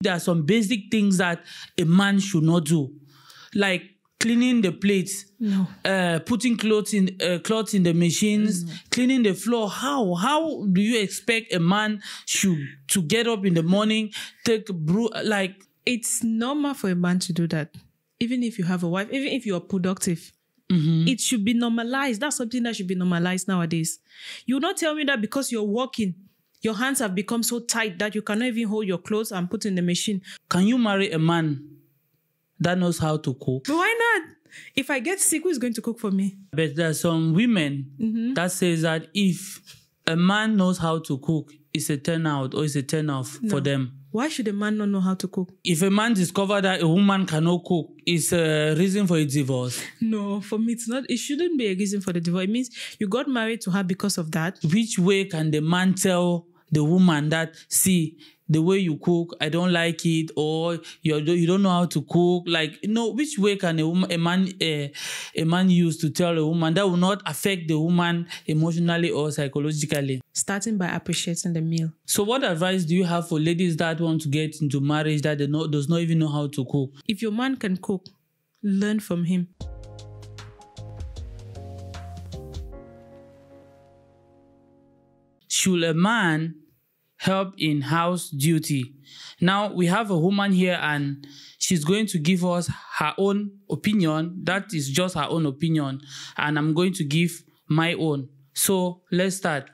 there are some basic things that a man should not do, like cleaning the plates, putting clothes in the machines, cleaning the floor. How do you expect a man to get up in the morning, take a brew? Like, it's normal for a man to do that, even if you have a wife, even if you are productive. It should be normalized. That's something that should be normalized nowadays. You will not tell me that because you're working, your hands have become so tight that you cannot even hold your clothes and put in the machine. Can you marry a man that knows how to cook? But why not? If I get sick, who is going to cook for me? But there are some women that says that if a man knows how to cook, it's a turn out or it's a turn off for them. Why should a man not know how to cook? If a man discovers that a woman cannot cook, it's a reason for a divorce. No, for me, it's not. It shouldn't be a reason for the divorce. It means you got married to her because of that. Which way can the man tell the woman that, see, the way you cook, I don't like it, or you don't know how to cook? Like, which way can a man use to tell a woman that will not affect the woman emotionally or psychologically? Starting by appreciating the meal. So what advice do you have for ladies that want to get into marriage that does not even know how to cook? If your man can cook, learn from him. Should a man help in house duty? Now we have a woman here and she's going to give us her own opinion. That is just her own opinion, and I'm going to give my own. So let's start.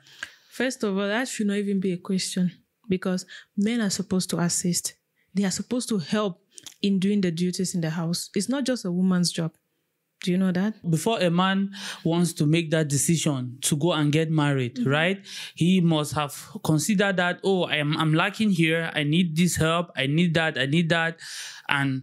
First of all, that should not even be a question, because men are supposed to assist. They are supposed to help in doing the duties in the house. It's not just a woman's job. Do you know that? Before a man wants to make that decision to go and get married, right? He must have considered that, I'm lacking here. I need this help. I need that. And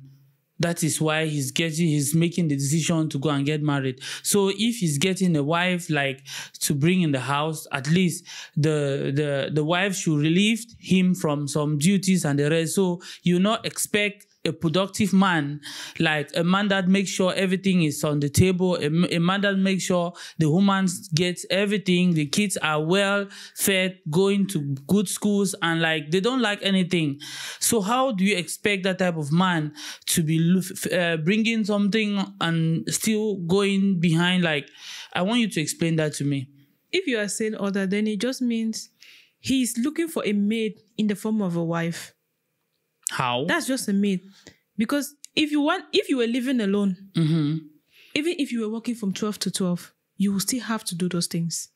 that is why he's making the decision to go and get married. So if he's getting a wife like to bring in the house, at least the wife should relieve him from some duties and the rest. So you not expect a productive man, like a man that makes sure everything is on the table, a man that makes sure the woman gets everything, the kids are well fed, going to good schools, and like they don't lack anything. So how do you expect that type of man to be bringing something and still going behind? Like, I want you to explain that to me. If you are saying other, then it just means he's looking for a maid in the form of a wife. How? That's just a myth. Because if you were living alone, even if you were working from 12 to 12, you will still have to do those things.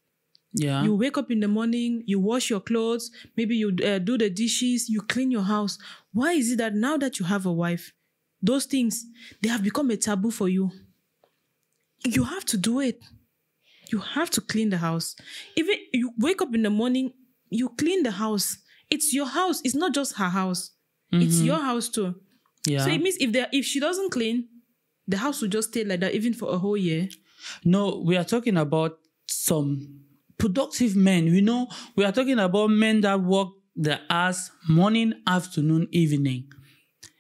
Yeah. You wake up in the morning, you wash your clothes, maybe you do the dishes, you clean your house. Why is it that now that you have a wife, those things, they have become a taboo for you? You have to do it. You have to clean the house. Even you wake up in the morning, you clean the house. It's your house. It's not just her house. It's your house too. Yeah. So it means if she doesn't clean, the house will just stay like that even for a whole year. No, we are talking about some productive men. We are talking about men that work their ass morning, afternoon, evening.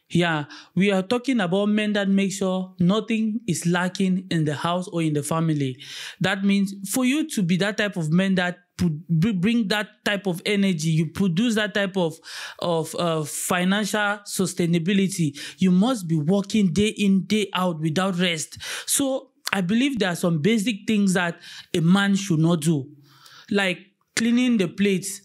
Yeah, we are talking about men that make sure nothing is lacking in the house or in the family. That means for you to be that type of man that bring that type of energy, you produce that type of financial sustainability, you must be working day in, day out without rest. So I believe there are some basic things that a man should not do, like cleaning the plates,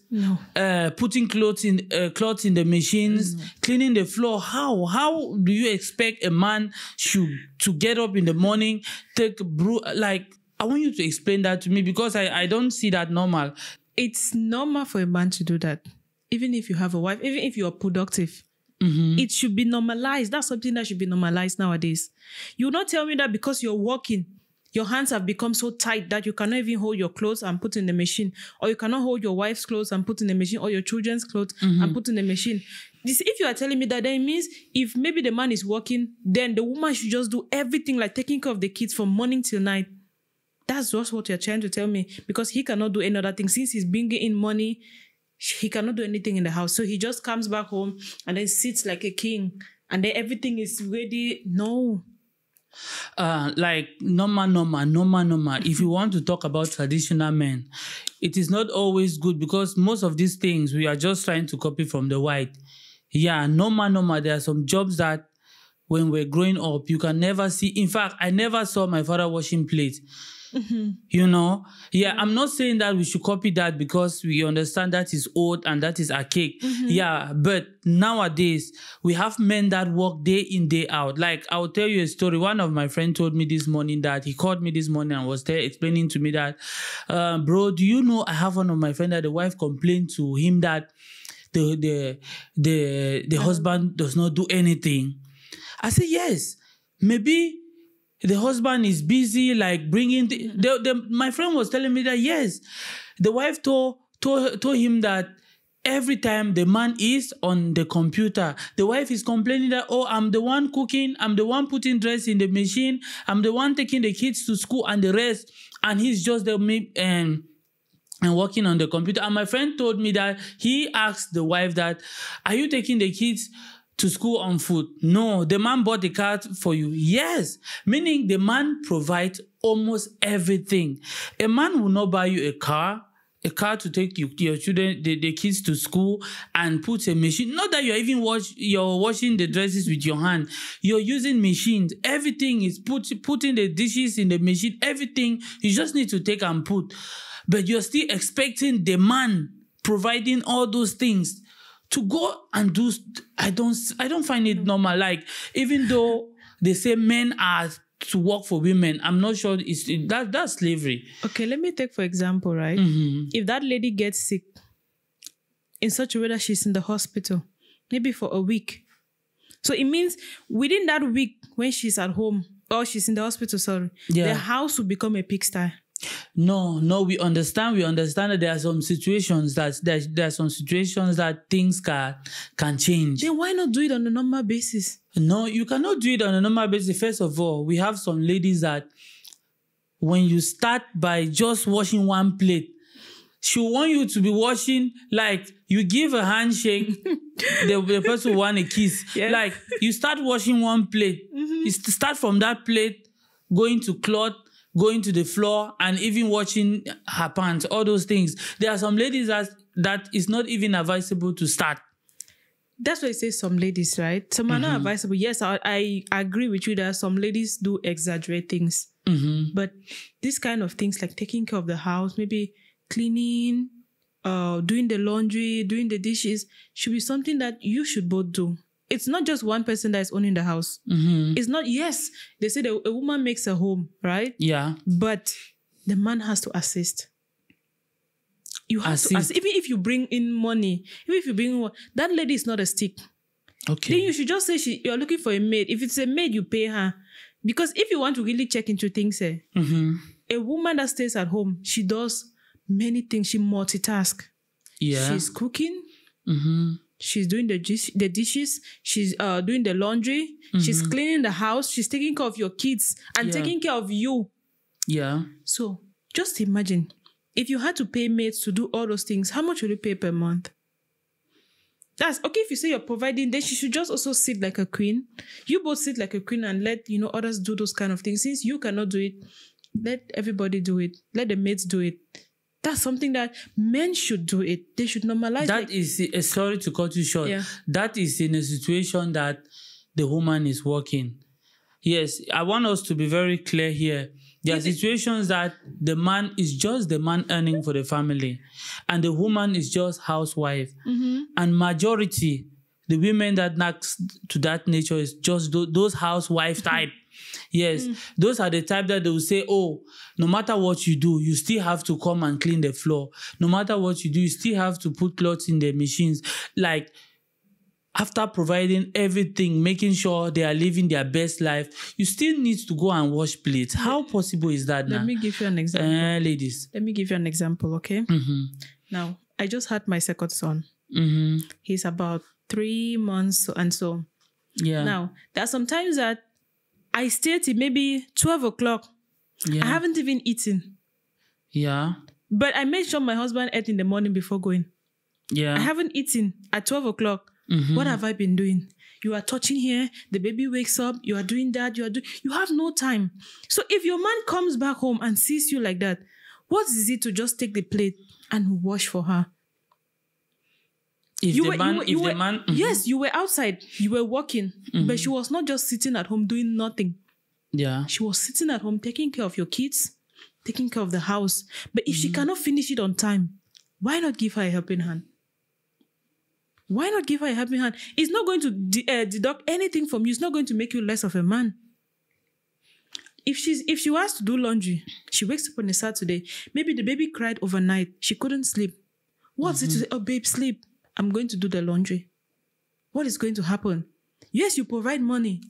putting clothes in the machines, cleaning the floor. How do you expect a man to get up in the morning, take a brew? Like, I want you to explain that to me, because I don't see that normal. It's normal for a man to do that, even if you have a wife, even if you are productive. It should be normalized. That's something that should be normalized nowadays. You will not tell me that because you're working, your hands have become so tight that you cannot even hold your clothes and put in the machine, or you cannot hold your wife's clothes and put in the machine, or your children's clothes and put in the machine. If you are telling me that, then it means if maybe the man is working, then the woman should just do everything, like taking care of the kids from morning till night. That's just what you're trying to tell me, because he cannot do any other thing. Since he's bringing in money, he cannot do anything in the house. So he just comes back home and then sits like a king, and then everything is ready. No. Like normal. If you want to talk about traditional men, it is not always good, because most of these things we are just trying to copy from the white. Yeah, normal. There are some jobs that when we're growing up, you can never see. In fact, I never saw my father washing plates. You know, yeah, I'm not saying that we should copy that because we understand that is old and that is archaic. Yeah, but nowadays we have men that work day in, day out. Like, I'll tell you a story. One of my friends told me this morning that he called me this morning and was there explaining to me that, bro, do you know I have one of my friends that the wife complained to him that the husband does not do anything. I said, yes, maybe the husband is busy, like bringing my friend was telling me that, yes, the wife told him that every time the man is on the computer, the wife is complaining that, oh, I'm the one cooking, I'm the one putting dress in the machine, I'm the one taking the kids to school and the rest, and he's just the and working on the computer. And my friend told me that he asked the wife that, are you taking the kids to school on foot? No, the man bought the car for you. Yes, meaning the man provides almost everything. A man will not buy you a car to take your children, the kids to school and put a machine. Not that you're even you're washing the dresses with your hand. You're using machines. Everything is putting the dishes in the machine. Everything you just need to take and put. But you're still expecting the man providing all those things to go and do. I don't find it normal. Like, even though they say men are to work for women, I'm not sure that's slavery. Okay, let me take for example, right? If that lady gets sick in such a way that she's in the hospital, maybe for a week, so it means within that week when she's at home or she's in the hospital, the house will become a pigsty. No, we understand that there are some situations that things can change. Then why not do it on a normal basis? No, you cannot do it on a normal basis. First of all, we have some ladies that when you start by just washing one plate, she want you to be washing, like you give a handshake, the person want a kiss. Yeah. Like, you start washing one plate, you start from that plate, going to cloth, going to the floor, and even washing her pants, all those things. There are some ladies that is not even advisable to start. That's why I say some ladies, right? Some are not advisable. Yes, I agree with you that some ladies do exaggerate things. But these kind of things, like taking care of the house, maybe cleaning, doing the laundry, doing the dishes, should be something that you should both do. It's not just one person that is owning the house. It's not, yes, they say a woman makes a home, right? Yeah. But the man has to assist. You have to assist. Even if you bring in money, that lady is not a stick. Okay. Then you should just say you're looking for a maid. If it's a maid, you pay her. Because if you want to really check into things, a woman that stays at home, she does many things. She multitasks. Yeah. She's cooking. She's doing the dishes. She's doing the laundry. She's cleaning the house. She's taking care of your kids and taking care of you. Yeah. So just imagine, if you had to pay maids to do all those things, how much would you pay per month? That's okay. If you say you're providing, then she should just also sit like a queen. You both sit like a queen and let others do those kind of things. Since you cannot do it, let everybody do it. Let the maids do it. That's something that men should do it. They should normalize. That is, sorry to cut you short. Yeah. That is in a situation that the woman is working. Yes, I want us to be very clear here. There are situations that the man is just the man earning for the family, and the woman is just housewife. And majority, the women that next to that nature is just those housewife type. Yes, those are the type that they will say, oh, no matter what you do, you still have to come and clean the floor. No matter what you do, you still have to put clothes in the machines. Like, after providing everything, making sure they are living their best life, you still need to go and wash plates. How possible is that now? Let me give you an example. Ladies. Let me give you an example, okay? Now, I just had my second son. He's about 3 months and so. Yeah. Now, there are some times that I stay till maybe 12 o'clock. Yeah. I haven't even eaten. Yeah. But I made sure my husband ate in the morning before going. Yeah. I haven't eaten at 12 o'clock. What have I been doing? You are touching here, the baby wakes up, you are doing that, you have no time. So if your man comes back home and sees you like that, what is it to just take the plate and wash for her? If the man, yes, you were outside, you were working, but she was not just sitting at home doing nothing. yeah, She was sitting at home taking care of your kids, taking care of the house. But if she cannot finish it on time, why not give her a helping hand? Why not give her a helping hand? It's not going to deduct anything from you. It's not going to make you less of a man. If she wants to do laundry, she wakes up on a Saturday. Maybe the baby cried overnight. She couldn't sleep. What's it to say? Oh, babe, sleep. I'm going to do the laundry. What is going to happen? Yes, you provide money.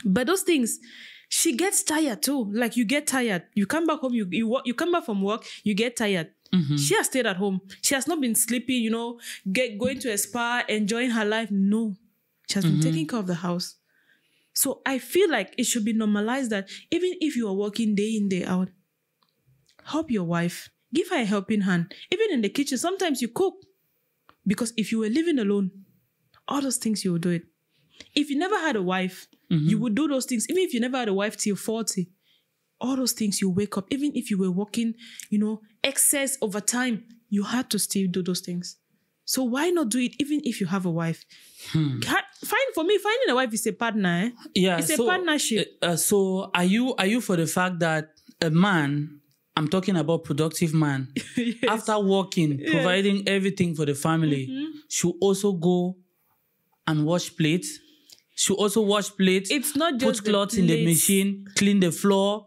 But those things, she gets tired too. Like you get tired. You come back home, you come back from work, you get tired. She has stayed at home. She has not been sleeping, going to a spa, enjoying her life. No. She has been taking care of the house. So I feel like it should be normalized that even if you are working day in, day out, help your wife. Give her a helping hand. Even in the kitchen, sometimes you cook. Because if you were living alone, all those things you would do it. If you never had a wife, you would do those things. Even if you never had a wife till 40, all those things you wake up. Even if you were working, excess over time, you had to still do those things. So why not do it even if you have a wife? For me, finding a wife is a partner. Yeah, it's a partnership. So are you for the fact that a man, I'm talking about productive man, Yes. after working, providing everything for the family, should also go and wash plates? Should also wash plates? It's not just put clothes in the machine, clean the floor.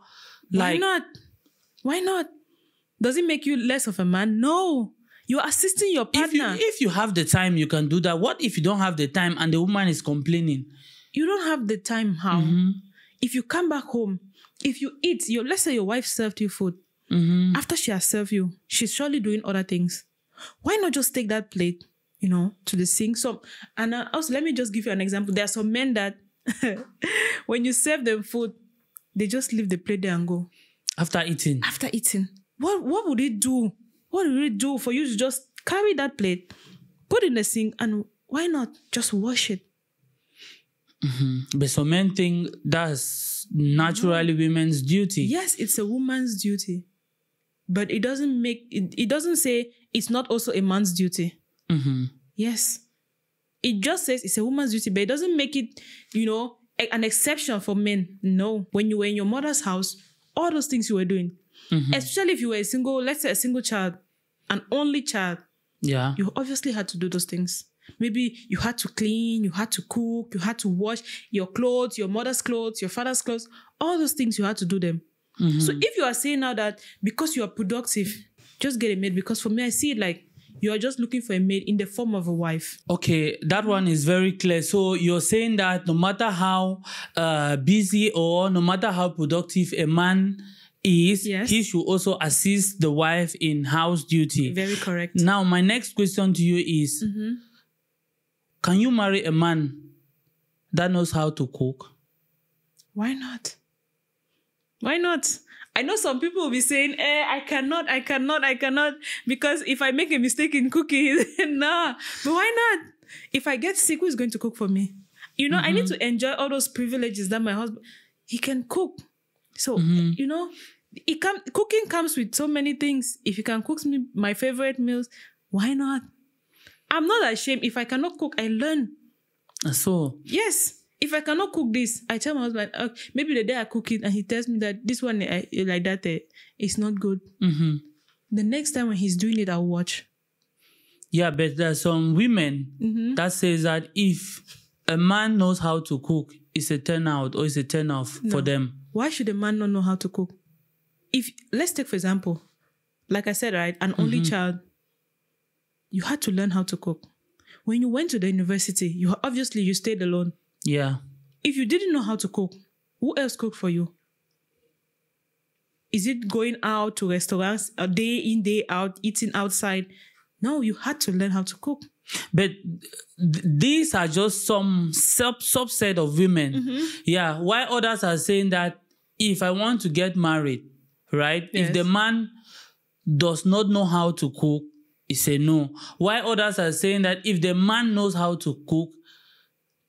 Why not? Why not? Does it make you less of a man? No. You're assisting your partner. If you have the time, you can do that. What if you don't have the time and the woman is complaining? You don't have the time. How? If you come back home, if you eat, let's say your wife served you food. After she has served you, she's surely doing other things. Why not just take that plate, to the sink? And also, let me just give you an example. There are some men that when you serve them food, they just leave the plate there and go. After eating? After eating. What would it do? What would it do for you to just carry that plate, put it in the sink, and why not just wash it? But some men think that's naturally women's duty. Yes, it's a woman's duty. But it doesn't say it's not also a man's duty. Yes. It just says it's a woman's duty, but it doesn't make it, an exception for men. No. When you were in your mother's house, all those things you were doing, especially if you were let's say a single child, an only child, you obviously had to do those things. Maybe you had to clean, you had to cook, you had to wash your clothes, your mother's clothes, your father's clothes, all those things you had to do them. So if you are saying now that because you are productive, just get a maid, because for me, I see it like you are just looking for a maid in the form of a wife. Okay, that one is very clear. So you're saying that no matter how busy or no matter how productive a man is, he should also assist the wife in house duty. Very correct. Now, my next question to you is, can you marry a man that knows how to cook? Why not? Why not? I know some people will be saying, I cannot, because if I make a mistake in cooking, nah. But why not? If I get sick, who is going to cook for me? I need to enjoy all those privileges that my husband, he can cook. So, cooking comes with so many things. If you can cook me my favorite meals, why not? I'm not ashamed. If I cannot cook, I learn. So? Yes. If I cannot cook this, I tell my husband, maybe the day I cook it and he tells me that this one like that, it's not good. The next time when he's doing it, I'll watch. Yeah, but there's some women that says that if a man knows how to cook, it's a turn out or it's a turn off for them. Why should a man not know how to cook? Let's take, for example, like I said, right, an only child, you had to learn how to cook. When you went to the university, you stayed alone. Yeah. If you didn't know how to cook, who else cooked for you? Is it going out to restaurants, day in, day out, eating outside? No, you had to learn how to cook. But these are just some subset of women. Yeah. While others are saying that if I want to get married, right? Yes. If the man does not know how to cook, it's a no. While others are saying that if the man knows how to cook,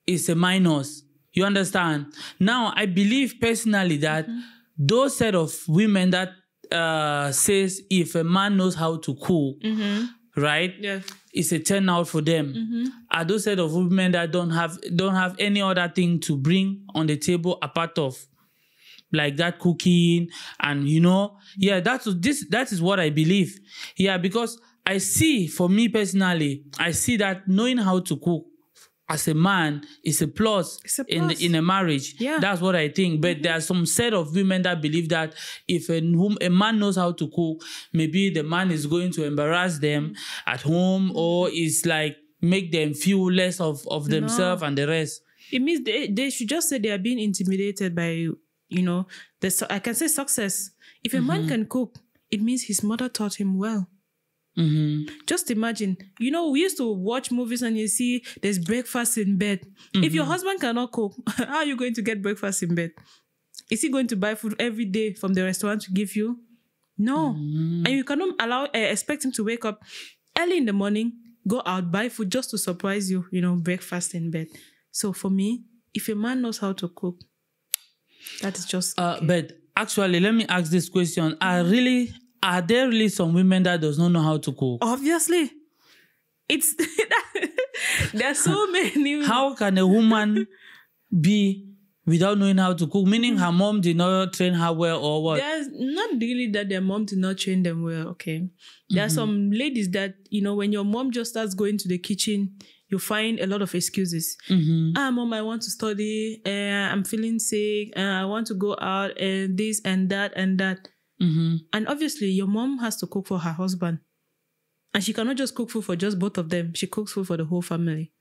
it's a minus. You understand? Now, I believe personally that those set of women that says if a man knows how to cook, right? Yeah. It's a turnout for them. Are those set of women that don't have any other thing to bring on the table apart of like that cooking and that is what I believe. Yeah, because I see, for me personally, I see that knowing how to cook as a man is a plus, It's a plus. in a marriage. Yeah. That's what I think. But there are some set of women that believe that if a man knows how to cook, maybe the man is going to embarrass them at home or is like make them feel less of themselves and the rest. It means they should just say they are being intimidated by, I can say success. If a man can cook, it means his mother taught him well. Just imagine, we used to watch movies and you see there's breakfast in bed. If your husband cannot cook, how are you going to get breakfast in bed? Is he going to buy food every day from the restaurant to give you? No. And you cannot expect him to wake up early in the morning, go out, buy food just to surprise you, breakfast in bed. So for me, if a man knows how to cook, that is just okay. But actually, let me ask this question. Are there really some women that does not know how to cook? Obviously. It's there are so many. How can a woman be without knowing how to cook? Meaning her mom did not train her well or what? There's not really that their mom did not train them well, okay? There are some ladies that, when your mom just starts going to the kitchen, you find a lot of excuses. Mom, I want to study, I'm feeling sick, I want to go out, and this and that and that. And obviously, your mom has to cook for her husband. And she cannot just cook food for just both of them. She cooks food for the whole family.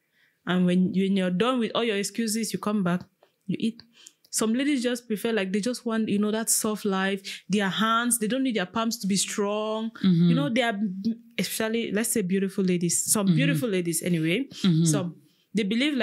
And when you're done with all your excuses, you come back, you eat. Some ladies just prefer, they just want, that soft life. Their hands, they don't need their palms to be strong. They are, especially, let's say beautiful ladies. Some beautiful ladies anyway. Some, they believe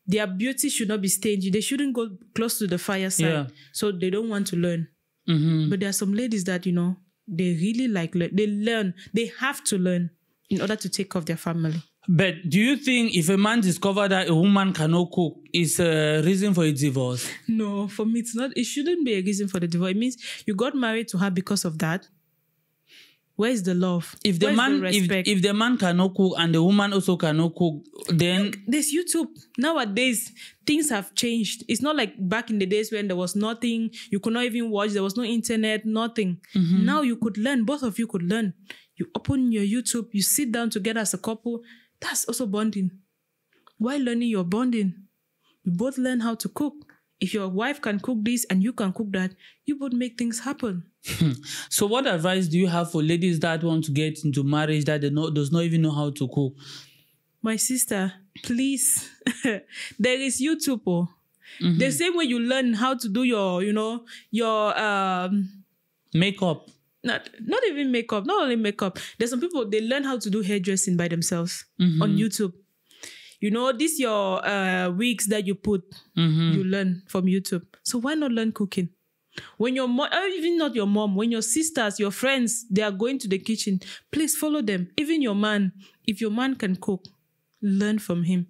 their beauty should not be stingy. They shouldn't go close to the fireside. Yeah. So they don't want to learn. But there are some ladies that, they really they learn. They have to learn in order to take care of their family. But do you think if a man discovers that a woman cannot cook, it's a reason for a divorce? No, for me, it's not. It shouldn't be a reason for the divorce. It means you got married to her because of that. Where is the love? If the man cannot cook and the woman also cannot cook, then look, there's YouTube. Nowadays, things have changed. It's not like back in the days when there was nothing, you could not even watch, there was no internet, nothing. Now you could learn, both of you could learn. You open your YouTube, you sit down together as a couple. That's also bonding. While learning, you're bonding. You both learn how to cook. If your wife can cook this and you can cook that, you both make things happen. So what advice do you have for ladies that want to get into marriage that does not even know how to cook? My sister, please. There is YouTube. The same way you learn how to do your makeup. Not even makeup, not only makeup. There's some people, they learn how to do hairdressing by themselves on YouTube. This your wigs that you put, you learn from YouTube. So why not learn cooking? When your mom, even not your mom, when your sisters, your friends, they are going to the kitchen, please follow them. Even your man, if your man can cook, learn from him.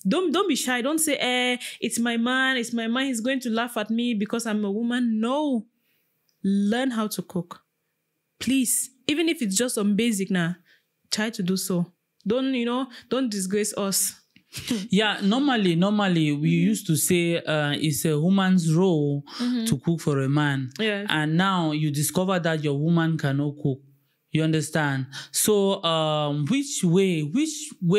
Don't be shy. Don't say, it's my man, he's going to laugh at me because I'm a woman. No. Learn how to cook. Please. Even if it's just on basic now, try to do so. Don't disgrace us. Yeah, normally we used to say it's a woman's role to cook for a man. Yeah. And now you discover that your woman cannot cook. You understand? So which way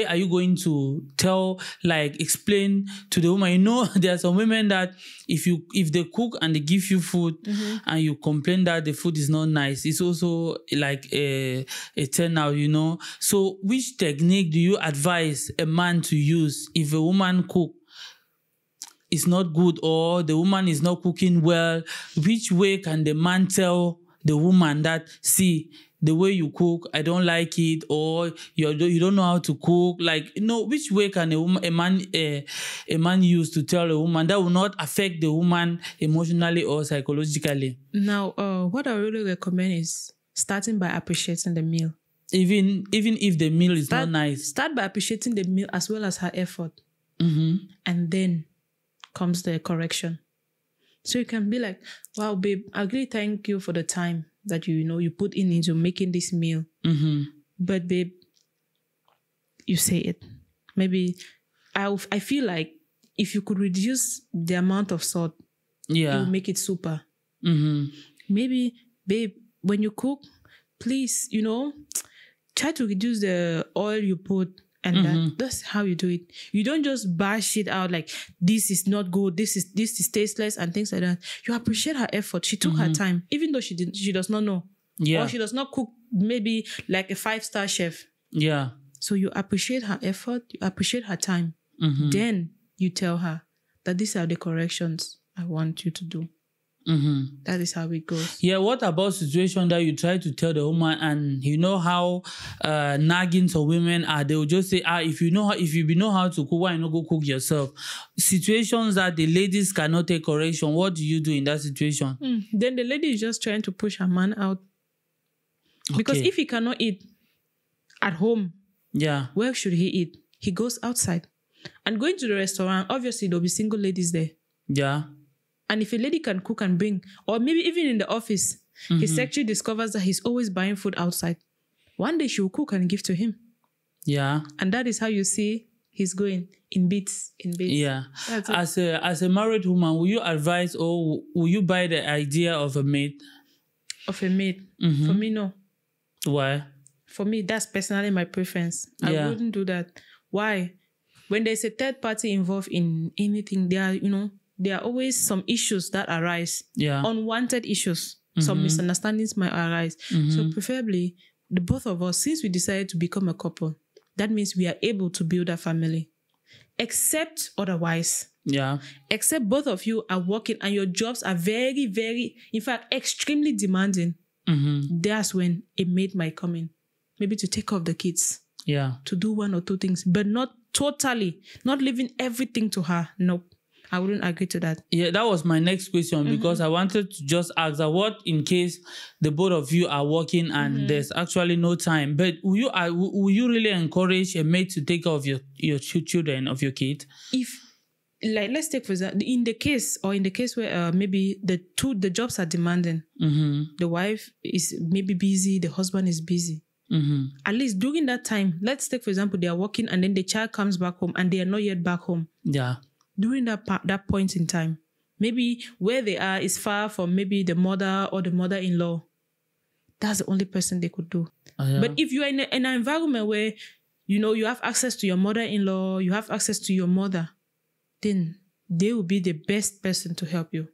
are you going to explain to the woman? There are some women that if they cook and they give you food and you complain that the food is not nice, it's also like a turnout, So which technique do you advise a man to use if a woman cook is not good or the woman is not cooking well? Which way can the man tell the woman that, see, the way you cook, I don't like it, or you don't know how to cook? Which way can a man use to tell a woman that will not affect the woman emotionally or psychologically? Now, what I really recommend is starting by appreciating the meal. Even if the meal is not nice. Start by appreciating the meal as well as her effort. And then comes the correction. So you can be like, wow, babe, I really thank you for the time that you put into making this meal. But babe, you say it. Maybe I feel like if you could reduce the amount of salt, it will make it super. Maybe, babe, when you cook, please, try to reduce the oil you put. And that's how you do it. You don't just bash it out like, this is not good, this is tasteless and things like that. You appreciate her effort. She took her time, even though she does not know. Yeah. Or she does not cook maybe like a 5-star chef. Yeah. So you appreciate her effort, you appreciate her time. Then you tell her that these are the corrections I want you to do. That is how it goes. Yeah, what about situation that you try to tell the woman, and you know how nagging some women are? They will just say, if you know how to cook, why you not go cook yourself? Situations that the ladies cannot take correction, what do you do in that situation? Then the lady is just trying to push her man out. Because if he cannot eat at home, where should he eat? He goes outside. And going to the restaurant, obviously there'll be single ladies there. Yeah. And if a lady can cook and bring, or maybe even in the office, his secretary discovers that he's always buying food outside. One day she will cook and give to him. Yeah. And that is how you see he's going in bits. Yeah. As a married woman, will you advise or will you buy the idea of a maid? Of a maid? For me, no. Why? For me, that's personally my preference. I wouldn't do that. Why? When there's a third party involved in anything, there are always some issues that arise. Yeah. Unwanted issues. Some misunderstandings might arise. So preferably, the both of us, since we decided to become a couple, that means we are able to build a family. Except otherwise. Yeah. Except both of you are working and your jobs are very, very, in fact, extremely demanding. That's when a maid might come in. Maybe to take care of the kids. Yeah. To do 1 or 2 things, but not totally, not leaving everything to her. Nope. I wouldn't agree to that. Yeah, that was my next question because I wanted to just ask that what in case the both of you are working and there's actually no time, but will you really encourage a maid to take care of your children, of your kid? If, like, let's take for example, in the case where maybe the jobs are demanding, the wife is maybe busy, the husband is busy. At least during that time, let's take for example, they are working and then the child comes back home and they are not yet back home. Yeah. During that point in time, maybe where they are is far from maybe the mother or the mother-in-law. That's the only person they could do. But if you are in an environment where, you have access to your mother-in-law, you have access to your mother, then they will be the best person to help you.